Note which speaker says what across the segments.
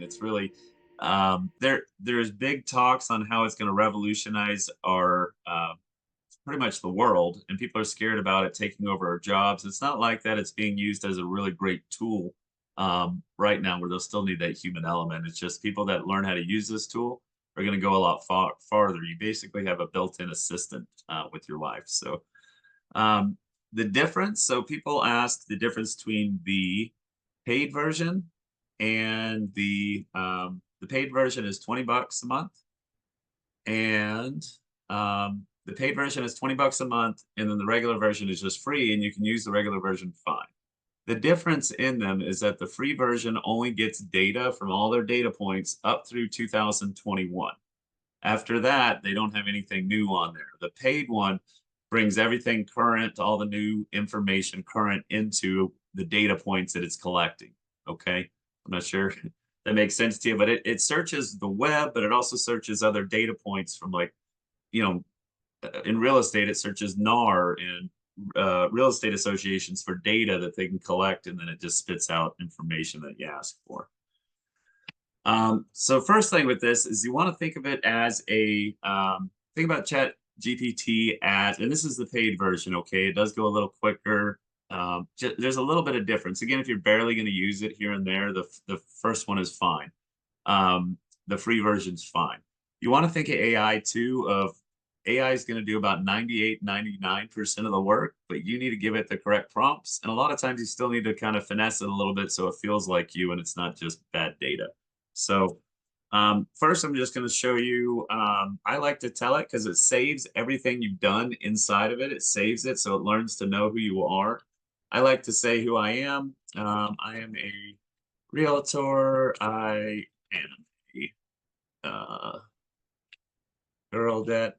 Speaker 1: It's really there's big talks on how it's going to revolutionize our pretty much the world, and people are scared about it taking over our jobs. It's not like that. It's being used as a really great tool right now, where they'll still need that human element. It's just people that learn how to use this tool are going to go a lot farther. You basically have a built-in assistant with your life. So um, the difference. So people ask the difference between the paid version and the paid version is $20 a month, and the paid version is $20 a month, and then the regular version is just free, and you can use the regular version fine. The difference in them is that the free version only gets data from all their data points up through 2021. After that, they don't have anything new on there. The paid one brings everything current, all the new information current into the data points that it's collecting. Okay. I'm not sure if that makes sense to you, but it searches the web, but it also searches other data points from, like, you know, in real estate, it searches NAR and real estate associations for data that they can collect, and then it just spits out information that you ask for. So first thing with this is you want to think of it as a think about Chat GPT as, and this is the paid version. Okay, it does go a little quicker. There's a little bit of difference. Again, if you're barely going to use it here and there, the first one is fine. The free version's fine. You want to think of AI too. Of AI is going to do about 98, 99% of the work, but you need to give it the correct prompts. And a lot of times you still need to kind of finesse it a little bit so it feels like you and it's not just bad data. So first, I'm just going to show you. I like to tell it because it saves everything you've done inside of it. It saves it so it learns to know who you are. I like to say who I am. I am a realtor. I am a girl dad.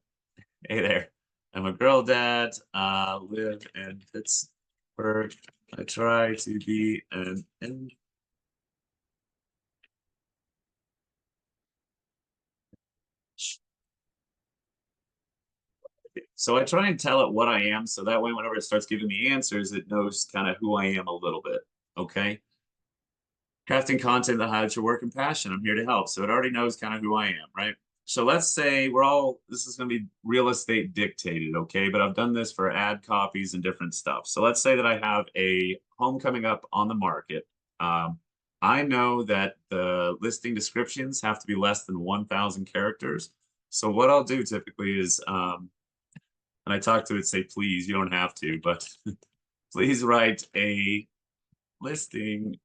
Speaker 1: Hey there. I'm a girl dad. Live in Pittsburgh. I try to be an So I try and tell it what I am, so that way whenever it starts giving me answers, it knows kind of who I am a little bit. Okay. Crafting content that highlights your work and passion. I'm here to help. So it already knows kind of who I am, right? So let's say this is going to be real estate dictated, okay? But I've done this for ad copies and different stuff. So let's say that I have a home coming up on the market. I know that the listing descriptions have to be less than 1,000 characters. So what I'll do typically is, and I talk to it, say, please, you don't have to, but please write a listing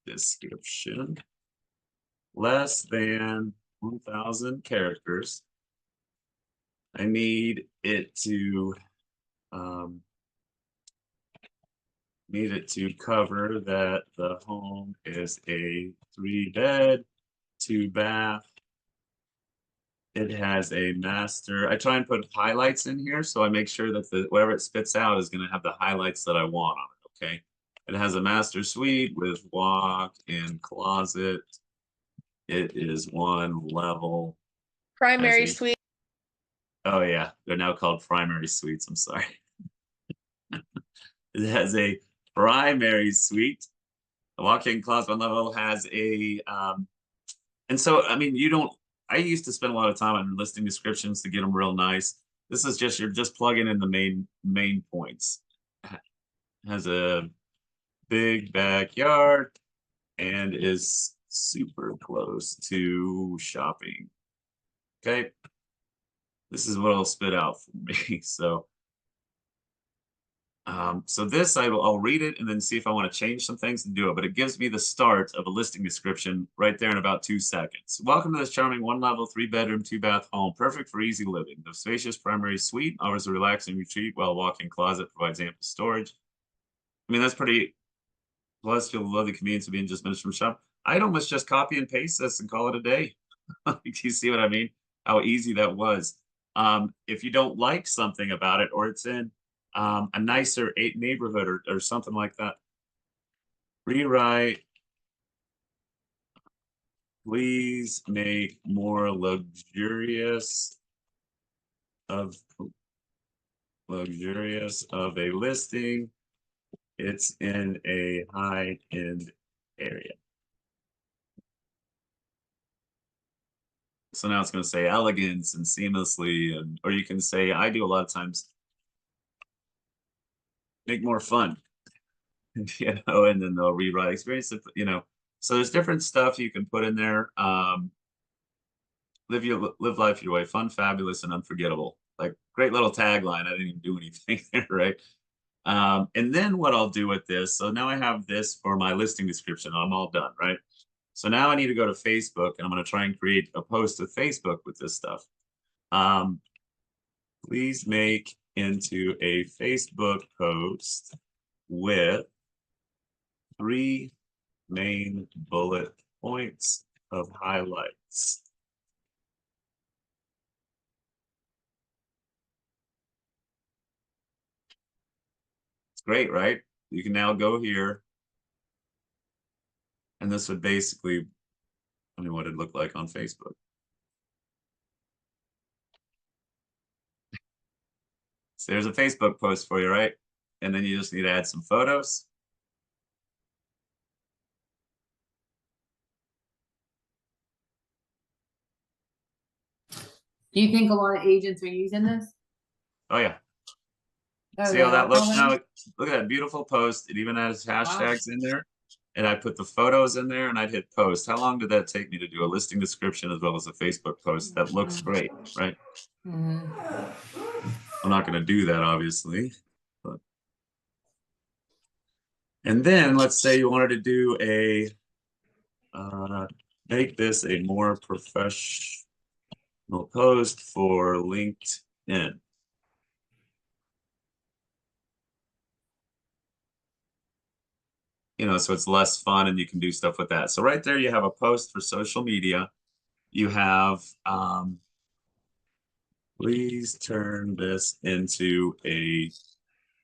Speaker 1: description less than 1,000 characters. I need it to cover that the home is a 3-bed, 2-bath. It has a master. I try and put highlights in here, so I make sure that whatever it spits out is going to have the highlights that I want on it. Okay. It has a master suite with walk-in closet. It is one level.
Speaker 2: Primary suite.
Speaker 1: Oh yeah, they're now called primary suites. I'm sorry. It has a primary suite. The walk-in closet one level has a and so I mean I used to spend a lot of time on listing descriptions to get them real nice. This is just, you're just plugging in the main points. Has a big backyard and is super close to shopping. Okay. This is what it'll spit out for me. So this I'll read it and then see if I want to change some things and do it. But it gives me the start of a listing description right there in about 2 seconds. Welcome to this charming 1-level, 3-bedroom, 2-bath home, perfect for easy living. The spacious primary suite offers a relaxing retreat, while walk-in closet provides ample storage. I mean, that's pretty. Plus, you'll love the convenience of being just minutes from shop. I'd almost just copy and paste this and call it a day. Do you see what I mean? How easy that was. If you don't like something about it, or it's in a nicer neighborhood or something like that, rewrite, please make more luxurious of a listing. It's in a high-end area. So now it's going to say elegance and seamlessly, and or you can say, I do a lot of times, make more fun, you know, and then they'll rewrite experience, you know. So there's different stuff you can put in there. Live life your way, fun, fabulous, and unforgettable. Like great little tagline. I didn't even do anything there, right? And then what I'll do with this, so now I have this for my listing description. I'm all done, right? So now I need to go to Facebook and I'm going to try and create a post with Facebook with this stuff. Please make into a Facebook post with 3 main bullet points of highlights. It's great, right? You can now go here. And this would basically, I mean, what it'd look like on Facebook. So there's a Facebook post for you, right? And then you just need to add some photos.
Speaker 2: Do you think a lot of agents are using this?
Speaker 1: Oh yeah.
Speaker 2: Oh,
Speaker 1: See how that looks now? Look at that beautiful post. It even has hashtags in there. And I put the photos in there and I'd hit post. How long did that take me to do a listing description as well as a Facebook post? That looks great, right? I'm not going to do that, obviously. But... And then let's say you wanted to do a, make this a more professional post for LinkedIn. You know, so it's less fun and you can do stuff with that. So right there, you have a post for social media. You have, please turn this into a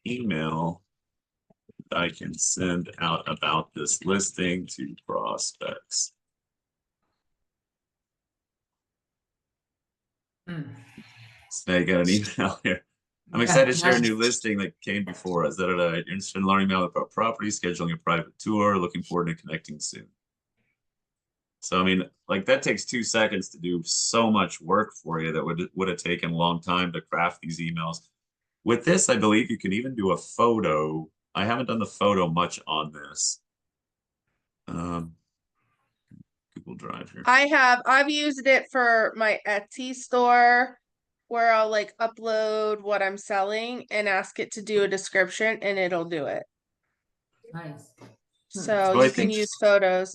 Speaker 1: email I can send out about this listing to prospects. So now you got an email here. I'm excited to share a new listing that came before us. You're interested in learning more about property, scheduling a private tour, looking forward to connecting soon. So, I mean, like that takes 2 seconds to do so much work for you that would have taken a long time to craft these emails. With this, I believe you can even do a photo. I haven't done the photo much on this. Google Drive here.
Speaker 3: I've used it for my Etsy store where I'll like upload what I'm selling and ask it to do a description and it'll do it.
Speaker 2: Nice.
Speaker 3: So you can use photos.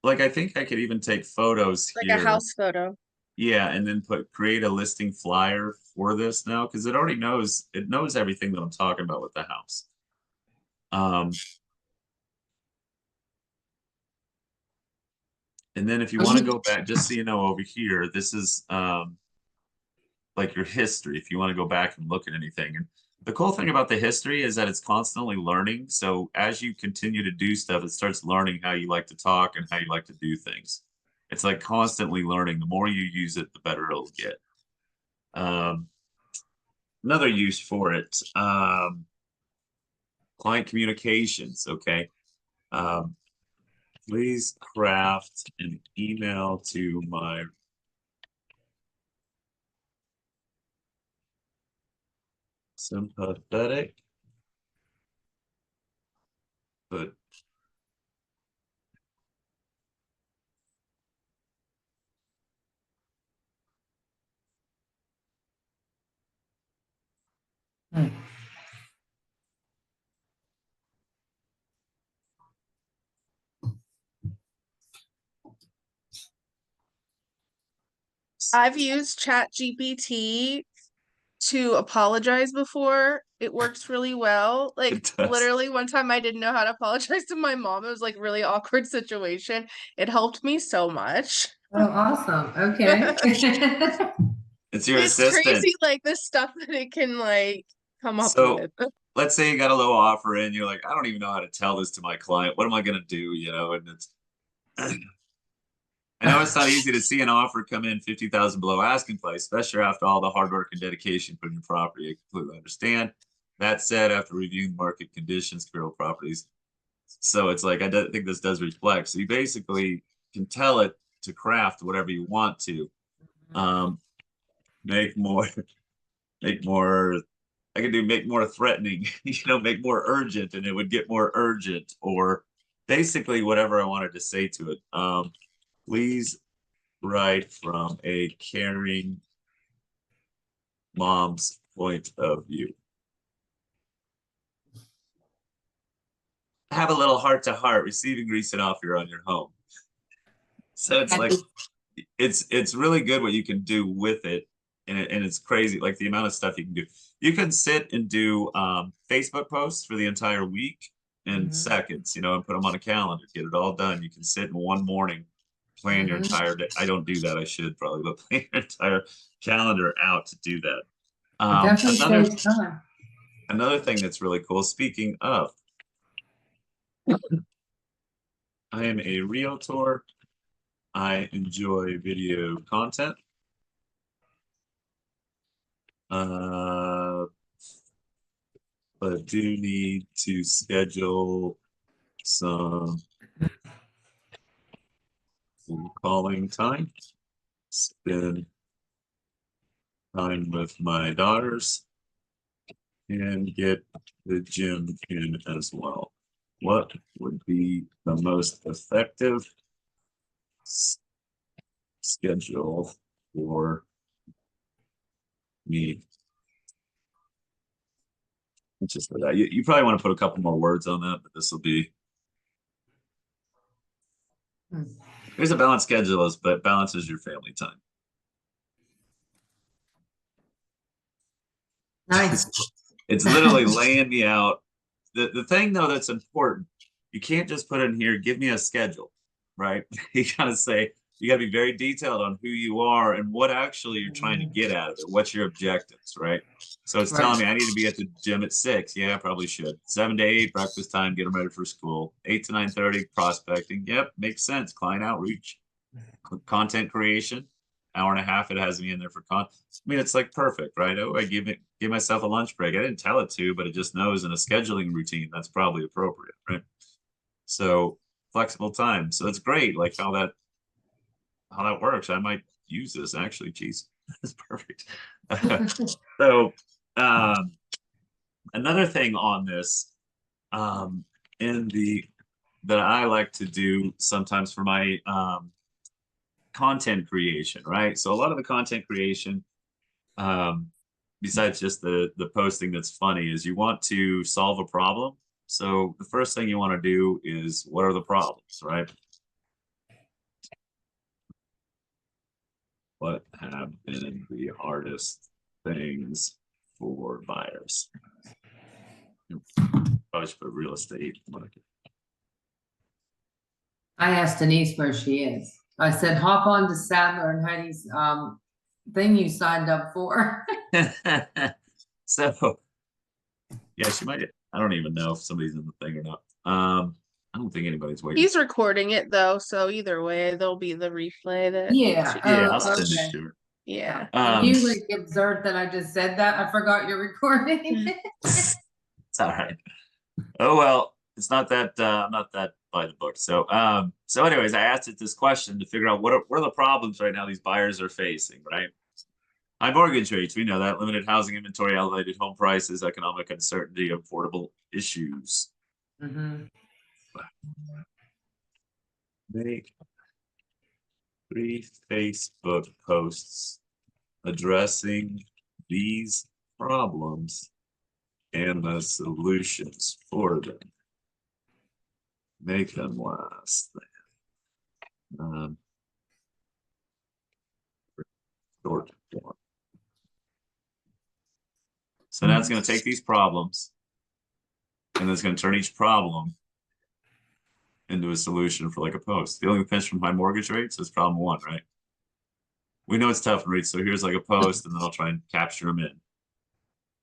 Speaker 1: Like I think I could even take photos
Speaker 3: like
Speaker 1: here.
Speaker 3: a house photo.
Speaker 1: Yeah, and then create a listing flyer for this now because it already knows everything that I'm talking about with the house. And then if you want to go back, just so you know, over here, this is like your history. If you want to go back and look at anything, and the cool thing about the history is that it's constantly learning. So as you continue to do stuff, it starts learning how you like to talk and how you like to do things. It's like constantly learning. The more you use it, the better it'll get. Another use for it, client communications. Okay. Please craft an email to my sympathetic but
Speaker 3: I've used Chatgpt to apologize before. It works really well. Like literally one time I didn't know how to apologize to my mom. It was like really awkward situation. It helped me so much.
Speaker 2: Oh, awesome. Okay.
Speaker 1: it's your assistant.
Speaker 3: Crazy, like the stuff that it can like come up with.
Speaker 1: Let's say you got a low offer in, you're like, I don't even know how to tell this to my client. What am I going to do? You know, and it's, I know it's not easy to see an offer come in 50,000 below asking price, especially after all the hard work and dedication put in your property. I completely understand. That said, after reviewing market conditions, comparable properties. So it's like, I think this does reflect. So you basically can tell it to craft whatever you want to. Make more, make more, I could do make more threatening, make more urgent, and it would get more urgent, or basically whatever I wanted to say to it. Please write from a caring mom's point of view. Have a little heart to heart, receiving recent offer on your home. So it's like, it's really good what you can do with it. And it's crazy, like the amount of stuff you can do. You can sit and do Facebook posts for the entire week in seconds, and put them on a calendar, get it all done. You can sit in one morning, plan your entire day. I don't do that. I should probably, but plan your entire calendar out to do that.
Speaker 2: Definitely saves time.
Speaker 1: Another thing that's really cool, speaking of, I am a realtor. I enjoy video content. But do need to schedule some calling time. Spend time with my daughters and get the gym in as well. What would be the most effective schedule for me? Just for that, you probably want to put a couple more words on that, but this will be. Here's a balanced schedule, but balances your family time.
Speaker 2: Nice.
Speaker 1: It's literally laying me out. The thing though that's important, you can't just put in here, give me a schedule, right? You gotta say, you gotta be very detailed on who you are and what actually you're trying to get out of it. What's your objectives, right? So it's telling me I need to be at the gym at 6. Yeah, I probably should. 7 to 8, breakfast time, get them ready for school. 8 to 9:30, prospecting. Yep, makes sense. Client outreach, content creation. Hour and a half it has me in there for content. I mean, it's like perfect, right? Oh, I give myself a lunch break. I didn't tell it to, but it just knows in a scheduling routine that's probably appropriate, right? So flexible time. So it's great, like how that works. I might use this actually. Geez, that's perfect. So another thing on this, that I like to do sometimes for my content creation, right? So a lot of the content creation, besides just the posting that's funny, is you want to solve a problem. So the first thing you want to do is, what are the problems, right? What have been the hardest things for buyers? Probably should put real estate market.
Speaker 2: I asked Denise where she is. I said, hop on to Sadler and Heidi's thing you signed up for.
Speaker 1: So yeah, she might. I don't even know if somebody's in the thing or not. I don't think anybody's waiting.
Speaker 3: He's recording it though, so either way, there'll be the replay that.
Speaker 2: Yeah.
Speaker 1: I'll send it to her.
Speaker 3: Yeah.
Speaker 2: You like observed that I just said that. I forgot you're recording.
Speaker 1: It's all right. Oh well, it's not that I'm not that by the book. So anyways, I asked it this question to figure out what are the problems right now these buyers are facing, right? High mortgage rates, we know that. Limited housing inventory, elevated home prices, economic uncertainty, affordable issues. Make 3 Facebook posts addressing these problems and the solutions for them. Make them last. Short form. So now it's going to take these problems and it's going to turn each problem into a solution for like a post. Feeling the pinch from high mortgage rates is problem 1, right? We know it's tough to read, so here's like a post, and then I'll try and capture them in.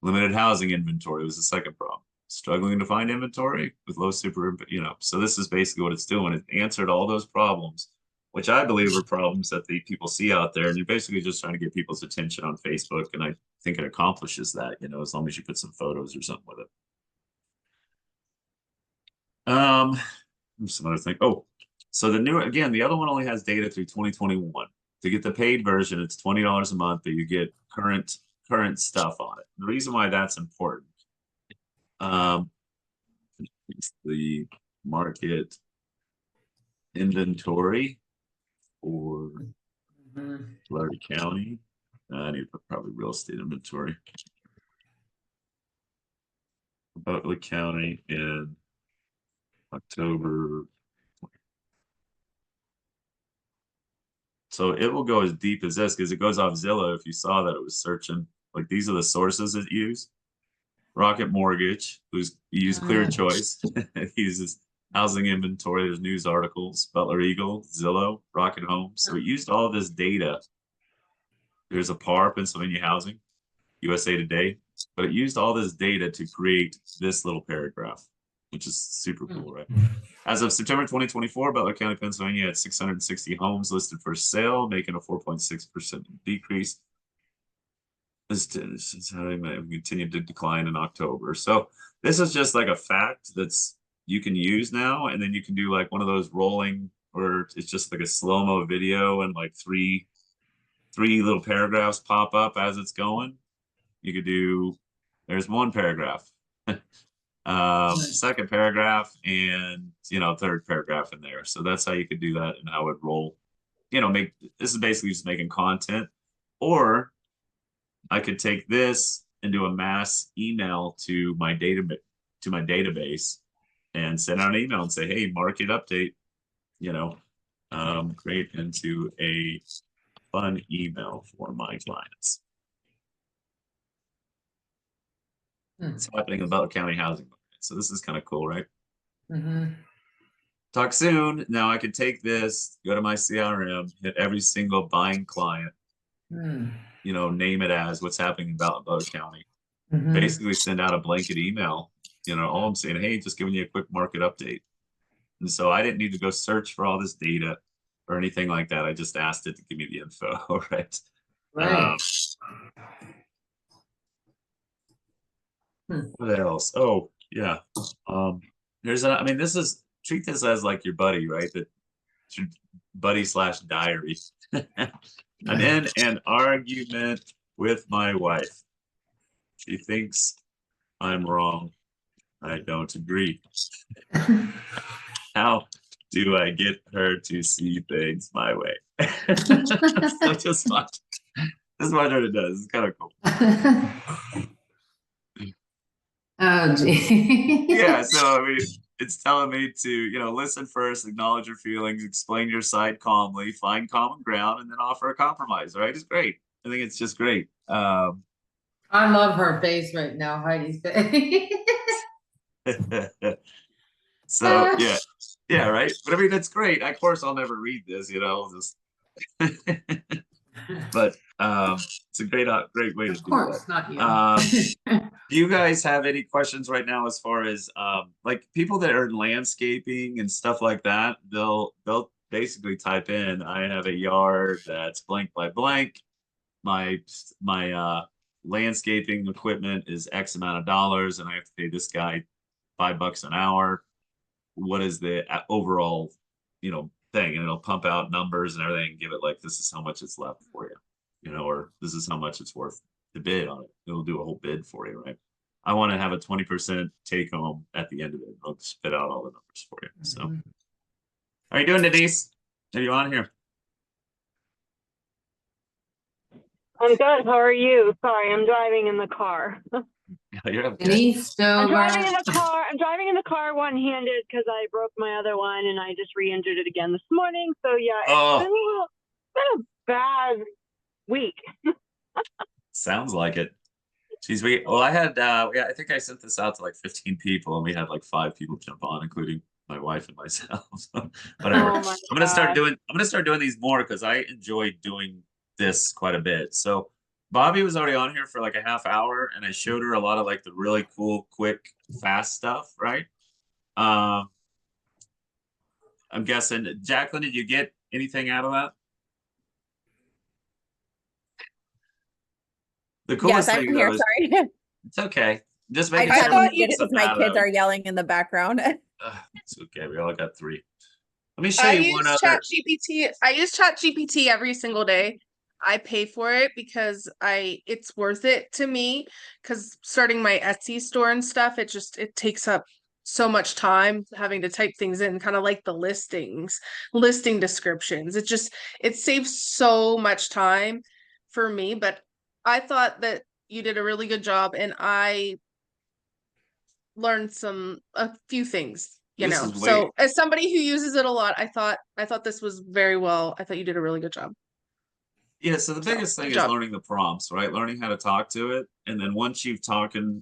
Speaker 1: Limited housing inventory was the second problem. Struggling to find inventory with low super, so this is basically what it's doing. It answered all those problems, which I believe are problems that the people see out there, and you're basically just trying to get people's attention on Facebook, and I think it accomplishes that, as long as you put some photos or something with it. Some other thing. Oh, so the other one only has data through 2021. To get the paid version, it's $20 a month, but you get current stuff on it. The reason why that's important, it's the market inventory for Butler County. I need to put probably real estate inventory. Butler County in October. So it will go as deep as this because it goes off Zillow. If you saw that it was searching, like these are the sources it used. Rocket Mortgage, who's used Clear Choice. It uses housing inventory, there's news articles, Butler Eagle, Zillow, Rocket Homes. So it used all this data. There's a PAR, Pennsylvania Housing, USA Today, but it used all this data to create this little paragraph, which is super cool, right? As of September 2024, Butler County, Pennsylvania had 660 homes listed for sale, making a 4.6% decrease. This is how they continued to decline in October. So this is just like a fact that's you can use now, and then you can do like one of those rolling, or it's just like a slow-mo video, and like three little paragraphs pop up as it's going. You could do, there's one paragraph, second paragraph, and third paragraph in there. So that's how you could do that and how it roll. This is basically just making content. Or I could take this and do a mass email to my database and send out an email and say, hey, market update, create into a fun email for my clients. It's happening in Butler County housing market. So this is kind of cool, right? Talk soon. Now I could take this, go to my CRM, hit every single buying client, name it as what's happening in Butler County. Basically send out a blanket email, all I'm saying, hey, just giving you a quick market update. And so I didn't need to go search for all this data or anything like that. I just asked it to give me the info, right? What else? Oh, yeah. Treat this as like your buddy, right? That buddy / diary. I'm in an argument with my wife. She thinks I'm wrong. I don't agree. How do I get her to see things my way? So just watch. This is what it does. It's kind of cool.
Speaker 2: Oh, gee.
Speaker 1: Yeah, so it's telling me to, listen first, acknowledge your feelings, explain your side calmly, find common ground, and then offer a compromise, right? It's great. I think it's just great.
Speaker 2: I love her face right now, Heidi's face.
Speaker 1: So yeah, right. But it's great. Of course, I'll never read this, just. But it's a great way to do it. Of
Speaker 2: course, not you.
Speaker 1: Do you guys have any questions right now as far as like people that are in landscaping and stuff like that? They'll basically type in, I have a yard that's blank by blank. My landscaping equipment is X amount of dollars, and I have to pay this guy $5 an hour. What is the overall, thing? And it'll pump out numbers and everything and give it like, this is how much it's left for you, or this is how much it's worth to bid on it. It'll do a whole bid for you, right? I want to have a 20% take home at the end of it. It'll spit out all the numbers for you. So, how are you doing, Denise? Are you on here?
Speaker 4: I'm good. How are you? Sorry, I'm driving in the car.
Speaker 1: You're okay.
Speaker 2: Denise,
Speaker 4: I'm driving in the car. I'm driving in the car one-handed because I broke my other one and I just re-injured it again this morning. So yeah, it's been a bad week.
Speaker 1: Sounds like it. Geez, I had I think I sent this out to like 15 people, and we had like 5 people jump on, including my wife and myself. So, whatever.
Speaker 4: Oh
Speaker 1: I'm gonna start doing these more because I enjoy doing this quite a bit. So Bobby was already on here for like a half hour, and I showed her a lot of like the really cool, quick, fast stuff, right? I'm guessing, Jacqueline, did you get anything out of that? The coolest
Speaker 5: yes, I'm
Speaker 1: thing
Speaker 5: here.
Speaker 1: is,
Speaker 5: Sorry.
Speaker 1: it's okay. Just
Speaker 5: I
Speaker 1: making sure
Speaker 5: thought
Speaker 1: we
Speaker 5: you
Speaker 1: get
Speaker 5: did because
Speaker 1: something
Speaker 5: my
Speaker 1: out of
Speaker 5: kids
Speaker 1: it.
Speaker 5: are yelling in the background.
Speaker 1: It's okay. We all got 3. Let me show
Speaker 3: I
Speaker 1: you one
Speaker 3: use
Speaker 1: other.
Speaker 3: ChatGPT. I use ChatGPT every single day. I pay for it because it's worth it to me because starting my Etsy store and stuff, it takes up so much time having to type things in, kind of like the listing descriptions. It saves so much time for me, but I thought that you did a really good job and I learned a few things,
Speaker 1: This is way
Speaker 3: So as somebody who uses it a lot, I thought this was very well. I thought you did a really good job.
Speaker 1: Yeah, so the
Speaker 3: So
Speaker 1: biggest thing
Speaker 3: good
Speaker 1: is
Speaker 3: job.
Speaker 1: learning the prompts, right? Learning how to talk to it. And then once you've talked and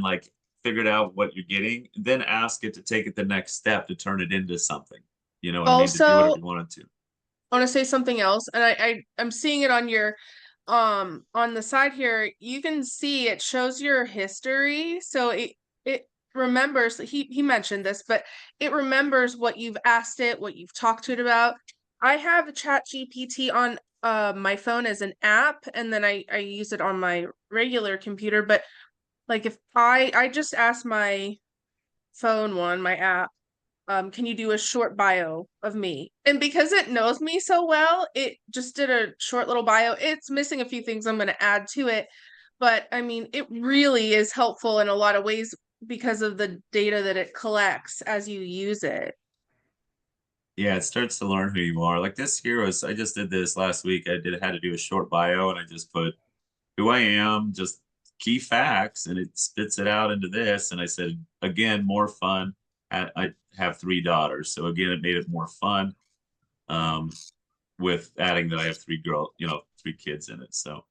Speaker 1: like figured out what you're getting, then ask it to take it the next step to turn it into something. You know what I mean? To do
Speaker 3: Also,
Speaker 1: whatever you want it to.
Speaker 3: I want to say something else, and I'm seeing it on your on the side here. You can see it shows your history, so it remembers. He mentioned this, but it remembers what you've asked it, what you've talked to it about. I have ChatGPT on my phone as an app, and then I use it on my regular computer. But like if I just asked my phone one, my app, can you do a short bio of me? And because it knows me so well, it just did a short little bio. It's missing a few things I'm going to add to it, but I mean, it really is helpful in a lot of ways because of the data that it collects as you use it.
Speaker 1: Yeah, it starts to learn who you are. Like this here was, I just did this last week. Had to do a short bio and I just put who I am, just key facts, and it spits it out into this. And I said, again, more fun. I have 3 daughters. So again, it made it more fun with adding that I have 3 kids in it. So